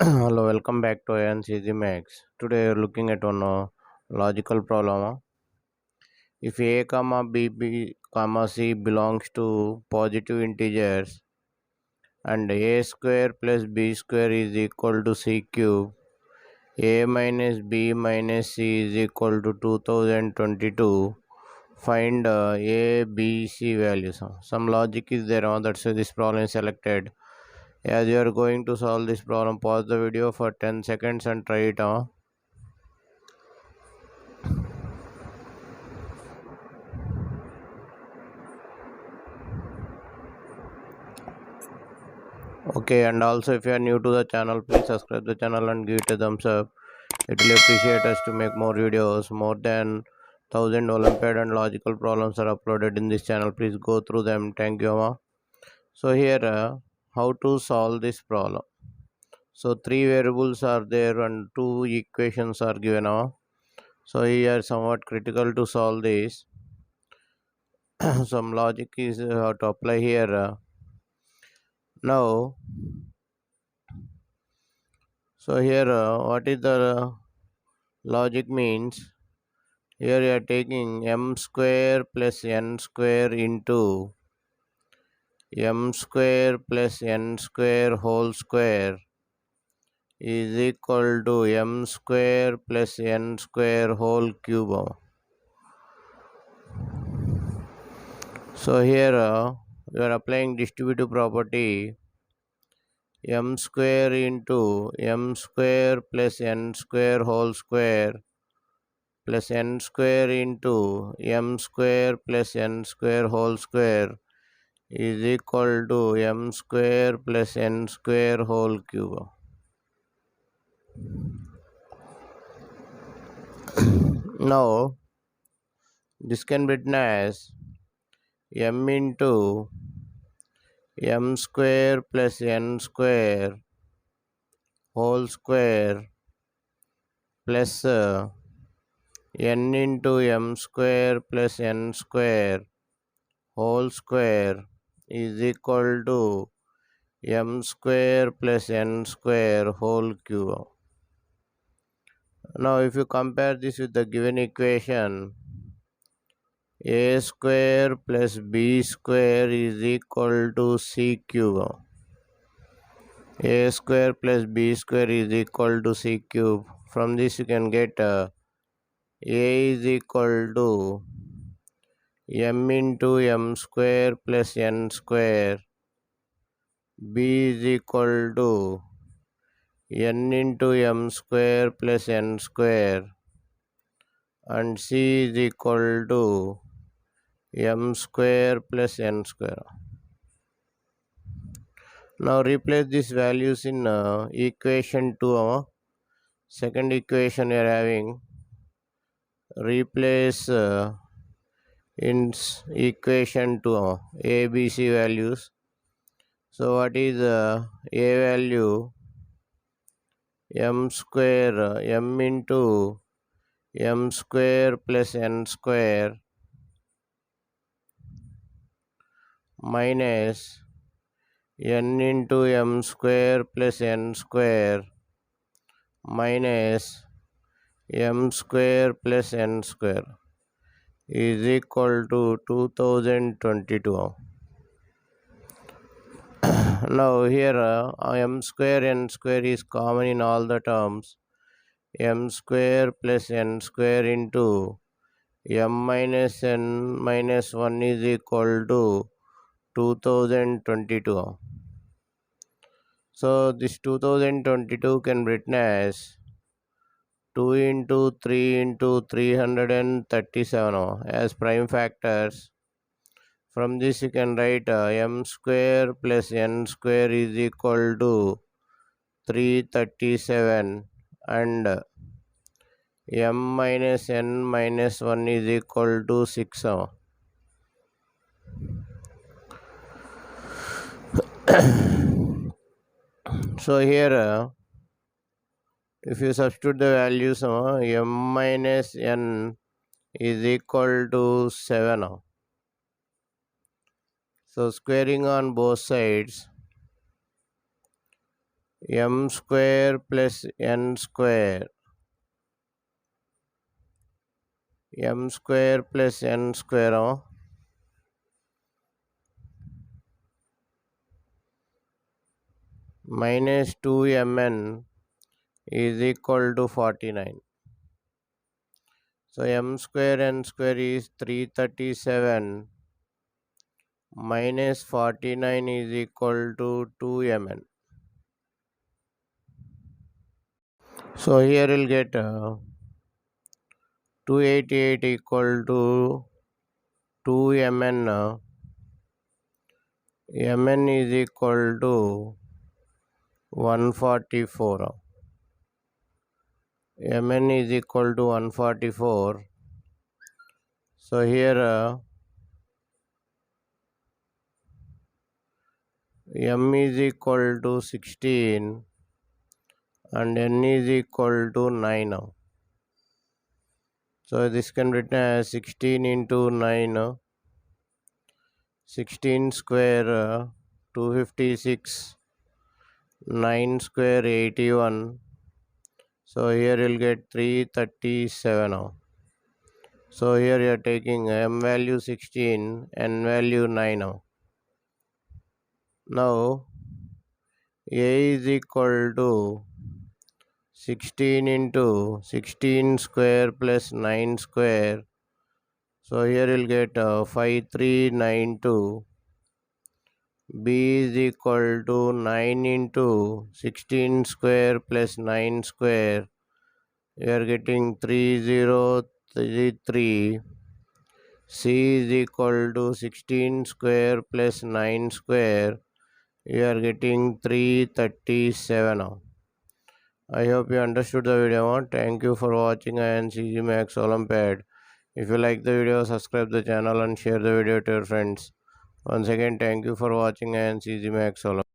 Hello, welcome back to ANCG Max. Today we're looking at one logical problem. If a comma b comma c belongs to positive integers and a square plus b square is equal to c cube, a minus b minus c is equal to 2022. Find a, b, c values. Some logic is there. That's why this problem is selected. As you are going to solve this problem, pause the video for 10 seconds and try it. Okay, and also if you are new to the channel, please subscribe the channel and give it a thumbs up. It will appreciate us to make more videos. More than 1000 Olympiad and logical problems are uploaded in this channel. Please go through them. Thank you, Amma. So here, how to solve this problem. So three variables are there and two equations are given. So here somewhat critical to solve this. Some logic is how to apply here. Now, so here, what is the logic means? Here you are taking m square plus n square into m square plus n square whole square is equal to m square plus n square whole cube. So here you are applying distributive property m square into m square plus n square whole square plus n square into m square plus n square whole square is equal to m square plus n square whole cube. Now, this can be written as m into m square plus n square whole square plus n into m square plus n square whole square is equal to m square plus n square whole cube. Now, if you compare this with the given equation, a square plus b square is equal to c cube. A square plus b square is equal to c cube. From this you can get a is equal to m into m square plus n square, b is equal to n into m square plus n square, and c is equal to m square plus n square. Now replace these values in equation 2. Second equation we are having. Replace in equation 2 a, b, c values. So what is a value? M square, m into m square plus n square minus n into m square plus n square minus m square plus n square is equal to 2022. Now here m square n square is common in all the terms. M square plus n square into m minus n minus 1 is equal to 2022. So this 2022 can be written as 2 into 3 into 337 as prime factors. From this you can write m square plus n square is equal to 337 and m minus n minus 1 is equal to 6. So here if you substitute the values, m minus n is equal to 7. So squaring on both sides, m square plus n square. M square plus n square minus 2mn is equal to 49. So m square n square is 337 minus 49 is equal to 2mn. So here we'll get 288 equal to 2mn. Mn is equal to 144. Mn is equal to 144. So here m is equal to 16 and n is equal to 9. So this can be written as 16 into 9. 16 square 256. 9 square 81. So here you'll get 337. So here you are taking m value 16, n value 9. Now a is equal to 16 into 16 square plus 9 square. So here you'll get 5392. B is equal to 9 into 16 square plus 9 square. We are getting 3033. C is equal to 16 square plus 9 square. We are getting 337. I hope you understood the video. Thank you for watching and see you Max Olympiad. If you like the video, subscribe the channel and share the video to your friends. Once again, thank you for watching and see you Max Olympiad.